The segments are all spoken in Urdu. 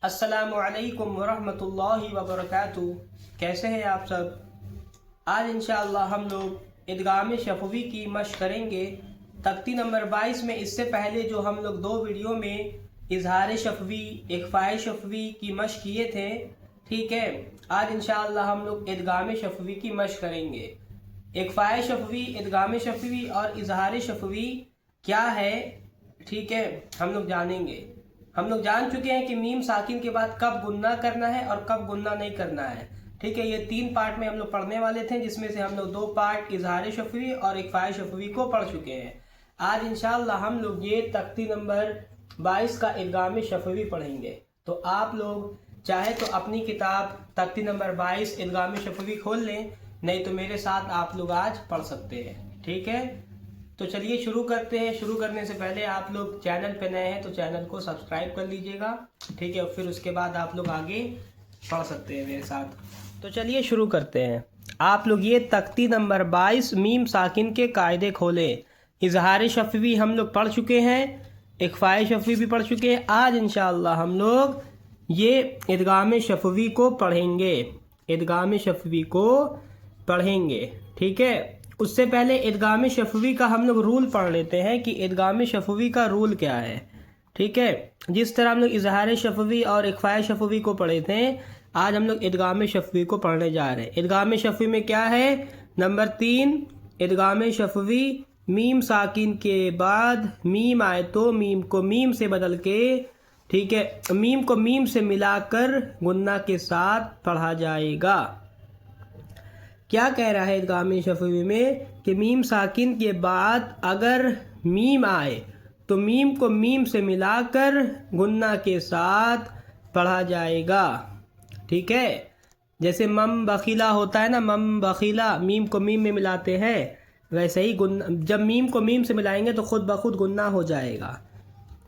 السلام علیکم ورحمۃ اللہ وبرکاتہ۔ کیسے ہیں آپ سب؟ آج انشاءاللہ ہم لوگ ادغام شفوی کی مشق کریں گے، تختی نمبر 22 میں۔ اس سے پہلے جو ہم لوگ 2 ویڈیو میں اظہار شفوی، اخفاء شفوی کی مشق کیے تھے، ٹھیک ہے، آج انشاءاللہ ہم لوگ ادغام شفوی کی مشق کریں گے۔ اخفاء شفوی، ادغام شفوی اور اظہار شفوی کیا ہے، ٹھیک ہے، ہم لوگ جانیں گے۔ ہم لوگ جان چکے ہیں کہ میم ساکن کے بعد کب گننا کرنا ہے اور کب گننا نہیں کرنا ہے، ٹھیک ہے۔ یہ 3 پارٹ میں ہم لوگ پڑھنے والے تھے، جس میں سے ہم لوگ 2 پارٹ اظہار شفوی اور اخفاء شفوی کو پڑھ چکے ہیں۔ آج انشاءاللہ ہم لوگ یہ تختی نمبر 22 کا ادغام شفوی پڑھیں گے۔ تو آپ لوگ چاہے تو اپنی کتاب تختی نمبر 22 ادغام شفوی کھول لیں، نہیں تو میرے ساتھ آپ لوگ آج پڑھ سکتے ہیں، ٹھیک ہے۔ تو چلیے شروع کرتے ہیں۔ شروع کرنے سے پہلے آپ لوگ چینل پہ نئے ہیں تو چینل کو سبسکرائب کر لیجئے گا، ٹھیک ہے، اور پھر اس کے بعد آپ لوگ آگے پڑھ سکتے ہیں میرے ساتھ۔ تو چلیے شروع کرتے ہیں۔ آپ لوگ یہ تختی نمبر 22 میم ساکن کے قاعدے کھولیں۔ اظہار شفوی ہم لوگ پڑھ چکے ہیں، اخفاء شفوی بھی پڑھ چکے ہیں۔ آج انشاءاللہ ہم لوگ یہ ادغام شفوی کو پڑھیں گے، ادغام شفوی کو پڑھیں گے، ٹھیک ہے۔ اس سے پہلے ادغام شفوی کا ہم لوگ رول پڑھ لیتے ہیں کہ ادغام شفوی کا رول کیا ہے، ٹھیک ہے۔ جس طرح ہم لوگ اظہار شفوی اور اخفاء شفوی کو پڑھے تھے، آج ہم لوگ ادغام شفوی کو پڑھنے جا رہے ہیں۔ ادغام شفوی میں کیا ہے؟ نمبر 3، ادغام شفوی میم ساکن کے بعد میم آئے تو میم کو میم سے بدل کے، ٹھیک ہے، میم کو میم سے ملا کر گننا کے ساتھ پڑھا جائے گا۔ کیا کہہ رہا ہے ادغام شفوی میں کہ میم ساکن کے بعد اگر میم آئے تو میم کو میم سے ملا کر گننا کے ساتھ پڑھا جائے گا، ٹھیک ہے۔ جیسے مم بخیلا ہوتا ہے نا، مم بخیلا، میم کو میم میں ملاتے ہیں، ویسے ہی جب میم کو میم سے ملائیں گے تو خود بخود گننا ہو جائے گا،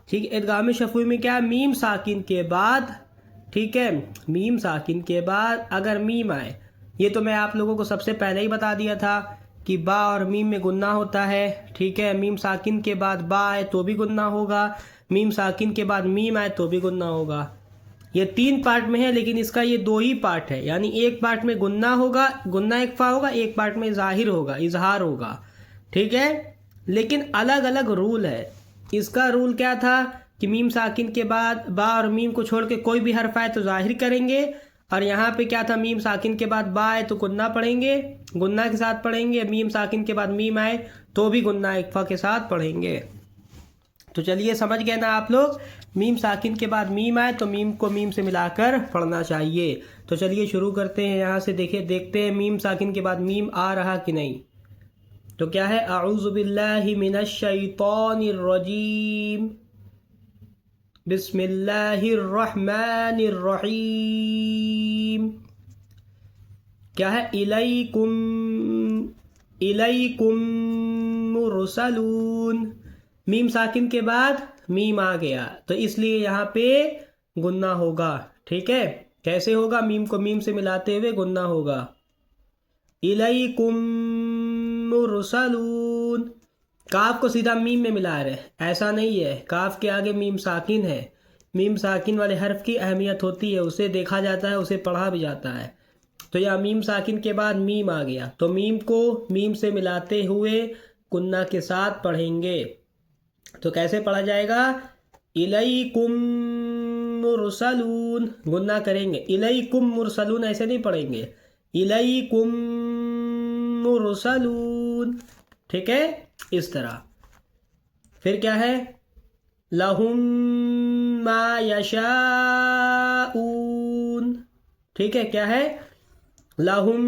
ٹھیک ہے۔ ادغام شفوی میں کیا؟ میم ساکن کے بعد، ٹھیک ہے، میم ساکن کے بعد اگر میم آئے، یہ تو میں آپ لوگوں کو سب سے پہلے ہی بتا دیا تھا کہ با اور میم میں گننا ہوتا ہے، ٹھیک ہے۔ میم ساکن کے بعد با آئے تو بھی گننا ہوگا، میم ساکن کے بعد میم آئے تو بھی گننا ہوگا۔ یہ 3 پارٹ میں ہے، لیکن اس کا یہ 2 ہی پارٹ ہے، یعنی ایک پارٹ میں گننا ہوگا، گننا اخفاء ہوگا، ایک پارٹ میں ظاہر ہوگا، اظہار ہوگا، ٹھیک ہے۔ لیکن الگ الگ رول ہے۔ اس کا رول کیا تھا کہ میم ساکن کے بعد با اور میم کو چھوڑ کے کوئی بھی حرف آئے تو ظاہر کریں گے، اور یہاں پہ کیا تھا؟ میم ساکن کے بعد با آئے تو گننا پڑھیں گے، گننا کے ساتھ پڑھیں گے، میم ساکن کے بعد میم آئے تو بھی گننا اخفاء کے ساتھ پڑھیں گے۔ تو چلیے سمجھ گئے نا آپ لوگ؟ میم ساکن کے بعد میم آئے تو میم کو میم سے ملا کر پڑھنا چاہیے۔ تو چلیے شروع کرتے ہیں۔ یہاں سے دیکھتے ہیں میم ساکن کے بعد میم آ رہا کہ نہیں۔ تو کیا ہے؟ اعوذ باللہ من الشیطان الرجیم، بسم اللہ الرحمن الرحیم۔ کیا ہے؟ الیکم مرسلون۔ میم ساکن کے بعد میم آ گیا تو اس لیے یہاں پہ گننا ہوگا، ٹھیک ہے۔ کیسے ہوگا؟ میم کو میم سے ملاتے ہوئے گننا ہوگا۔ الیکم مرسلون، کاف کو سیدھا میم میں ملا رہے، ایسا نہیں ہے، کاف کے آگے میم ساکن ہے۔ میم ساکن والے حرف کی اہمیت ہوتی ہے، اسے دیکھا جاتا ہے، اسے پڑھا بھی جاتا ہے۔ تو یہاں میم ساکن کے بعد میم آ گیا تو میم کو میم سے ملاتے ہوئے گننا کے ساتھ پڑھیں گے۔ تو کیسے پڑھا جائے گا؟ الیکم مرسلون، گننا کریں گے، الیکم مرسلون ایسے نہیں پڑھیں گے، الیکم مرسلون، ٹھیک ہے، اس طرح۔ پھر کیا ہے؟ لہم ما یشاءون، ٹھیک ہے، کیا ہے؟ لہم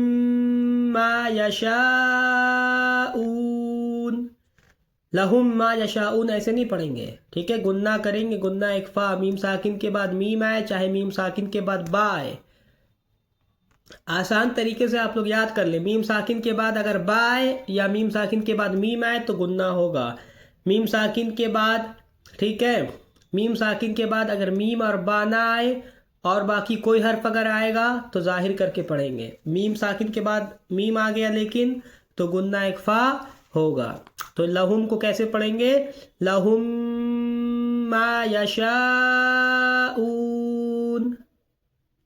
ما یشاءون، لہم ما یشاءون ایسے نہیں پڑھیں گے، ٹھیک ہے، گننا کریں گے، گننا اخفاء۔ میم ساکن کے بعد میم آئے چاہے میم ساکن کے بعد با آئے، آسان طریقے سے آپ لوگ یاد کر لیں۔ میم ساکن کے بعد اگر با آئے یا میم ساکن کے بعد میم آئے تو گننا ہوگا۔ میم ساکن کے بعد، ٹھیک ہے، میم ساکن کے بعد اگر میم اور با نہ آئے اور باقی کوئی حرف اگر آئے گا تو ظاہر کر کے پڑھیں گے۔ میم ساکن کے بعد میم آ گیا لیکن تو گننا اخفاء ہوگا۔ تو لہم کو کیسے پڑھیں گے؟ لہم ما یشاءون،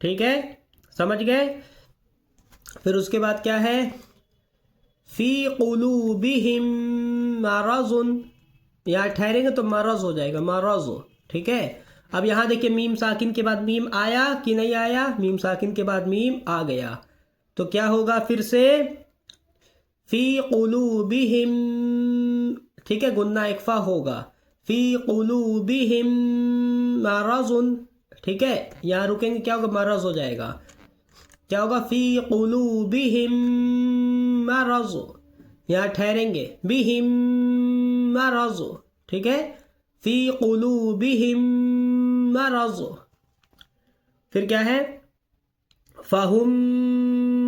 ٹھیک ہے، سمجھ گئے؟ پھر اس کے بعد کیا ہے؟ فی قلوبہم مرض، یہاں ٹھہریں گے تو مرض ہو جائے گا، مرض، ٹھیک ہے۔ اب یہاں دیکھیں میم ساکن کے بعد میم آیا کہ نہیں آیا؟ میم ساکن کے بعد میم آ گیا، تو کیا ہوگا پھر سے؟ فی قلوبہم، ٹھیک ہے، غنہ اخفا ہوگا، فی قلوبہم مرض، ٹھیک ہے، یہاں رکیں گے کیا ہوگا؟ مرض ہو جائے گا، کیا ہوگا؟ فی قلوبہم مرض، یہاں ٹھہریں گے، بہم مرض، ٹھیک ہے، فی قلوبہم مرض، پھر کیا ہے؟ فہم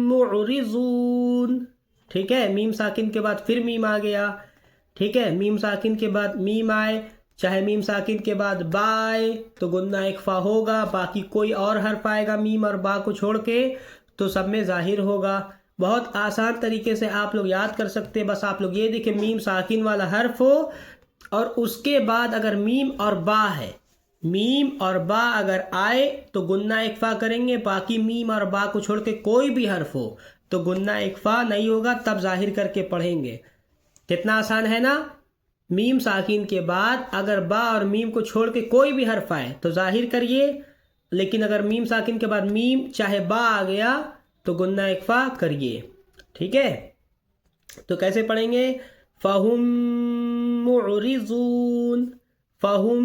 معرضون، ٹھیک ہے، میم ساکن کے بعد پھر میم آ گیا، ٹھیک ہے، میم ساکن کے بعد میم آئے، چاہے میم ساکن کے بعد با آئے تو غنہ اخفا ہوگا، باقی کوئی اور حرف آئے گا میم اور با کو چھوڑ کے تو سب میں ظاہر ہوگا۔ بہت آسان طریقے سے آپ لوگ یاد کر سکتے ہیں، بس آپ لوگ یہ دیکھیں میم ساکن والا حرف ہو اور اس کے بعد اگر میم اور با ہے، میم اور با اگر آئے تو غنہ اخفا کریں گے، باقی میم اور با کو چھوڑ کے کوئی بھی حرف ہو تو غنہ اخفا نہیں ہوگا، تب ظاہر کر کے پڑھیں گے۔ کتنا آسان ہے نا؟ میم ساکن کے بعد اگر با اور میم کو چھوڑ کے کوئی بھی حرف آئے تو ظاہر کریے، لیکن اگر میم ساکن کے بعد میم چاہے با آ گیا تو غنہ اخفا کریے، ٹھیک ہے۔ تو کیسے پڑھیں گے؟ فہم معرضون، فہم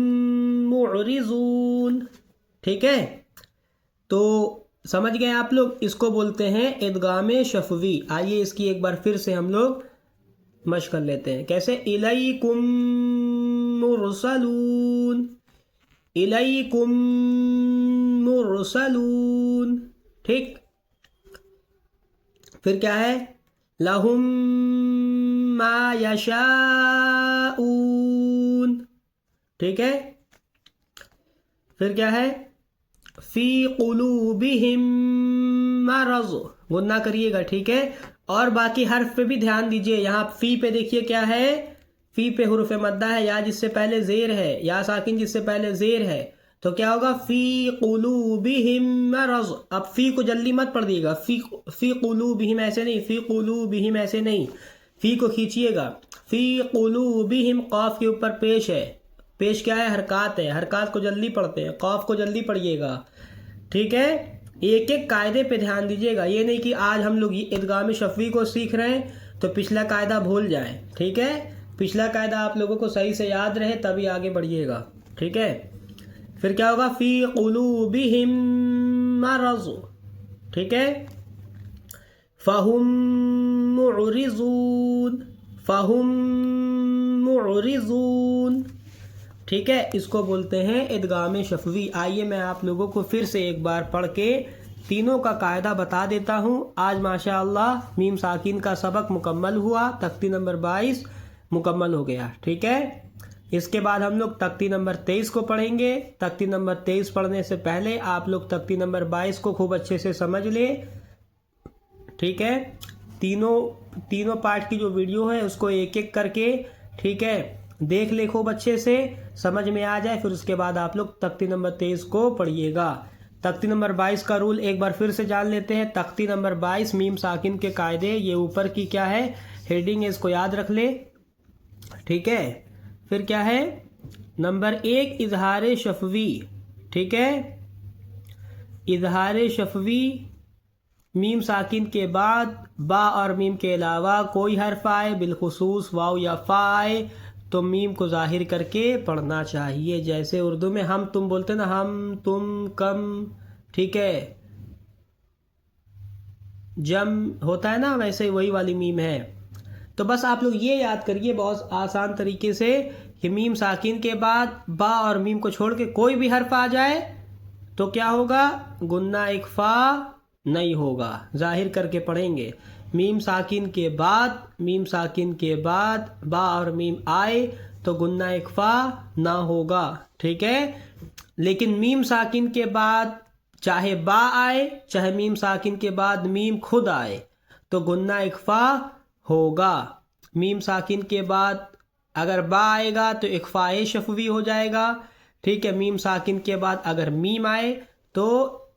معرضون، ٹھیک ہے۔ تو سمجھ گئے آپ لوگ؟ اس کو بولتے ہیں ادغام شفوی۔ آئیے اس کی ایک بار پھر سے ہم لوگ مشق کر لیتے ہیں، کیسے؟ الیکم مرسلون، الیکم مرسلون، ٹھیک۔ پھر کیا ہے؟ لہم ما یشاءون، ٹھیک ہے۔ پھر کیا ہے؟ فی قلوبہم مرض، غنہ کریے گا، ٹھیک ہے۔ اور باقی حرف پہ بھی دھیان دیجئے، یہاں فی پہ دیکھیے کیا ہے؟ فی پہ حروف مدہ ہے، یا جس سے پہلے زیر ہے، یا ساکن جس سے پہلے زیر ہے، تو کیا ہوگا؟ فی قلوبہم مرض۔ اب فی کو جلدی مت پڑھ دیے گا، فی قلوبہم ایسے نہیں، فی قلوبہم ایسے نہیں، فی کو کھینچیے گا، فی قلوبہم، قاف کے اوپر پیش ہے، پیش کیا ہے؟ حرکات ہے، حرکات کو جلدی پڑھتے ہیں، قاف کو جلدی پڑھیے گا، ٹھیک ہے۔ ایک ایک قاعدے پہ دھیان دیجیے گا، یہ نہیں کہ آج ہم لوگ ادغام شفوی کو سیکھ رہے ہیں تو پچھلا قاعدہ بھول جائیں، ٹھیک ہے۔ پچھلا قاعدہ آپ لوگوں کو صحیح سے یاد رہے تبھی آگے بڑھیے گا، ٹھیک ہے۔ پھر کیا ہوگا؟ فی قلوبہم مرض، ٹھیک ہے۔ فہم معرضون، فہم معرضون، ٹھیک ہے، اس کو بولتے ہیں ادغام شفوی۔ آئیے میں آپ لوگوں کو پھر سے ایک بار پڑھ کے تینوں کا قاعدہ بتا دیتا ہوں۔ آج ماشاءاللہ میم ساکن کا سبق مکمل ہوا، تختی نمبر 22 مکمل ہو گیا، ٹھیک ہے۔ اس کے بعد ہم لوگ تختی نمبر 23 کو پڑھیں گے۔ تختی نمبر 23 پڑھنے سے پہلے آپ لوگ تختی نمبر 22 کو خوب اچھے سے سمجھ لیں، ٹھیک ہے۔ تینوں پارٹ کی جو ویڈیو ہے اس کو ایک ایک کر کے، ٹھیک ہے، دیکھ لے خوب اچھے سے، سمجھ میں آ جائے، پھر اس کے بعد آپ لوگ تختی نمبر 23 کو پڑھیے گا۔ تختی نمبر 22 کا رول ایک بار پھر سے جان لیتے ہیں۔ تختی نمبر 22 میم ساکن کے قاعدے، یہ اوپر کی کیا ہے؟ ہیڈنگ ہے، اس کو یاد رکھ لے، ٹھیک ہے۔ پھر کیا ہے؟ نمبر 1 اظہار شفوی، ٹھیک ہے۔ اظہار شفوی، میم ساکن کے بعد با اور میم کے علاوہ کوئی حرف آئے، بالخصوص واو یا فا آئے تو میم کو ظاہر کر کے پڑھنا چاہیے، جیسے اردو میں ہم تم بولتے نا، ہم تم کم، ٹھیک ہے، جم ہوتا ہے نا، ویسے وہی والی میم ہے۔ تو بس آپ لوگ یہ یاد کریے بہت آسان طریقے سے کہ میم ساکن کے بعد با اور میم کو چھوڑ کے کوئی بھی حرف آ جائے تو کیا ہوگا؟ غنہ اخفا نہیں ہوگا، ظاہر کر کے پڑھیں گے۔ میم ساکن کے بعد با اور میم آئے تو غنہ اخفا نہ ہوگا، ٹھیک ہے۔ لیکن میم ساکن کے بعد چاہے با آئے، چاہے میم ساکن کے بعد میم خود آئے تو غنہ اخفا ہوگا۔ میم ساکن کے بعد اگر با آئے گا تو اخفاء شفوی ہو جائے گا، ٹھیک ہے۔ میم ساکن کے بعد اگر میم آئے تو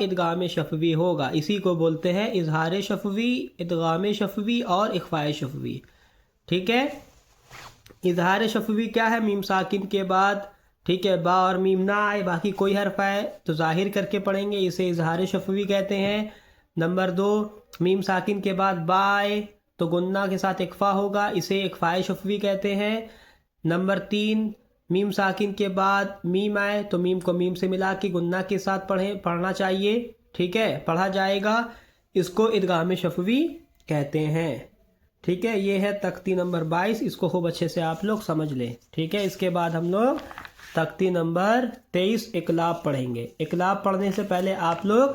ادغام شفوی ہوگا. اسی کو بولتے ہیں اظہار شفوی، ادغام شفوی اور اخفاء شفوی. ٹھیک ہے. اظہار شفوی کیا ہے؟ میم ساکن کے بعد ٹھیک ہے با اور میم نہ آئے، باقی کوئی حرف آئے تو ظاہر کر کے پڑھیں گے، اسے اظہار شفوی کہتے ہیں. نمبر 2، میم ساکن کے بعد با آئے تو گنہ کے ساتھ اخفا ہوگا، اسے اخفاء شفوی کہتے ہیں. نمبر 3، میم ساکن کے بعد میم آئے تو میم کو میم سے ملا کے گنہ کے ساتھ پڑھنا چاہیے. ٹھیک ہے، پڑھا جائے گا، اس کو ادغام شفوی کہتے ہیں. ٹھیک ہے، یہ ہے تختی نمبر 22، اس کو خوب اچھے سے آپ لوگ سمجھ لیں. ٹھیک ہے، اس کے بعد ہم لوگ تختی نمبر 23 اقلاب پڑھیں گے. اقلاب پڑھنے سے پہلے آپ لوگ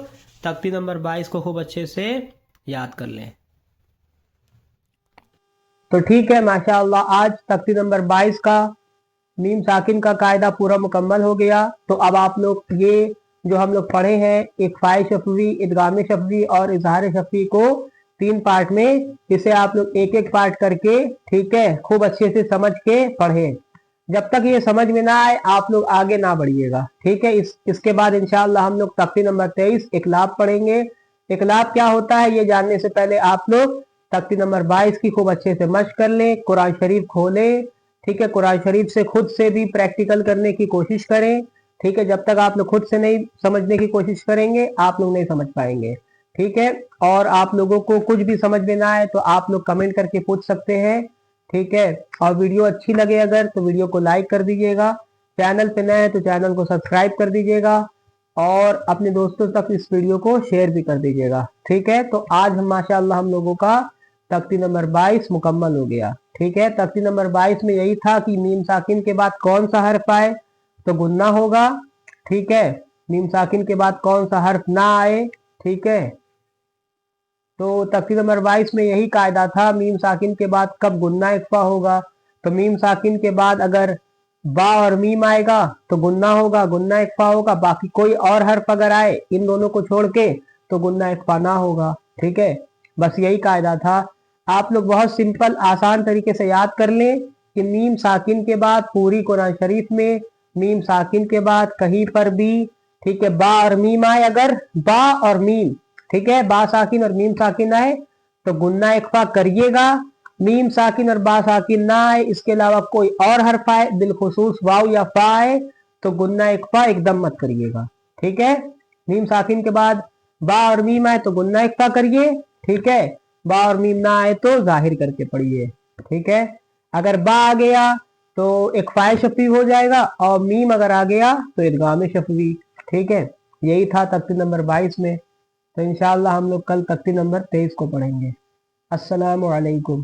تختی نمبر 22 کو خوب اچھے سے یاد کر لیں. تو ٹھیک ہے، ماشاءاللہ آج تختی نمبر 22 کا میم ساکن کا قاعدہ پورا مکمل ہو گیا. تو اب آپ لوگ یہ جو ہم لوگ پڑھے ہیں اخفاء شفوی، ادغام شفوی اور اظہار شفوی کو 3 پارٹ میں، اسے آپ لوگ ایک ایک پارٹ کر کے ٹھیک ہے خوب اچھے سے سمجھ کے پڑھیں. جب تک یہ سمجھ میں نہ آئے آپ لوگ آگے نہ بڑھیے گا. ٹھیک ہے، اس کے بعد انشاءاللہ ہم لوگ تختی نمبر 23 اقلاب پڑھیں گے. اقلاب کیا ہوتا ہے یہ جاننے سے پہلے آپ لوگ تختی نمبر 22 کی خوب اچھے سے مشق کر لیں، قرآن شریف کھولیں. ٹھیک ہے، قرآن شریف سے خود سے بھی پریکٹیکل کرنے کی کوشش کریں. ٹھیک ہے، جب تک آپ لوگ خود سے نہیں سمجھنے کی کوشش کریں گے آپ لوگ نہیں سمجھ پائیں گے. ٹھیک ہے، اور آپ لوگوں کو کچھ بھی سمجھ میں نہ آئے تو آپ لوگ کمنٹ کر کے پوچھ سکتے ہیں. ٹھیک ہے، اور ویڈیو اچھی لگے اگر تو ویڈیو کو لائک کر دیجیے گا. چینل پہ نئے ہیں تو چینل کو سبسکرائب کر دیجیے گا اور اپنے دوستوں تک اس ویڈیو کو شیئر بھی کر دیجیے گا. ٹھیک ہے، تو آج ماشاءاللہ ہم لوگوں کا تختی نمبر 22 مکمل ہو گیا. ٹھیک ہے، تختی نمبر 22 میں یہی تھا کہ میم ساکن کے بعد کون سا حرف آئے تو گنہ ہوگا. ٹھیک ہے، میم ساکن کے بعد کون سا حرف نہ آئے. ٹھیک ہے، تو تختی نمبر 22 میں یہی قاعدہ تھا، میم ساکن کے بعد کب گنہ اخفا ہوگا. تو میم ساکن کے بعد اگر با اور میم آئے گا تو گنہ ہوگا، گنہ اخفا ہوگا. باقی کوئی اور حرف اگر آئے ان دونوں کو چھوڑ کے تو گنہ اخفا نہ ہوگا. ٹھیک ہے، بس یہی قاعدہ تھا. آپ لوگ بہت سمپل آسان طریقے سے یاد کر لیں کہ میم ساکن کے بعد پوری قرآن شریف میں میم ساکن کے بعد کہیں پر بھی ٹھیک ہے با اور میم آئے، اگر با اور میم ٹھیک ہے با ساکن اور میم ساکن آئے تو گنہ اخفا کریے گا. میم ساکن اور با ساکن نہ آئے، اس کے علاوہ کوئی اور حرف آئے بالخصوص واو یا فا آئے تو گنہ اخفا ایک دم مت کریے گا. ٹھیک ہے، میم ساکن کے بعد با اور میم آئے تو گنہ اخفا کریے. ٹھیک ہے، با اور میم نہ آئے تو ظاہر کر کے پڑھیے. ٹھیک ہے، اگر با آ گیا تو اخفاء شفوی ہو جائے گا اور میم اگر آ گیا تو ادغام شفوی. ٹھیک ہے، یہی تھا تختی نمبر 22 میں. تو انشاءاللہ ہم لوگ کل تختی نمبر 23 کو پڑھیں گے. السلام علیکم.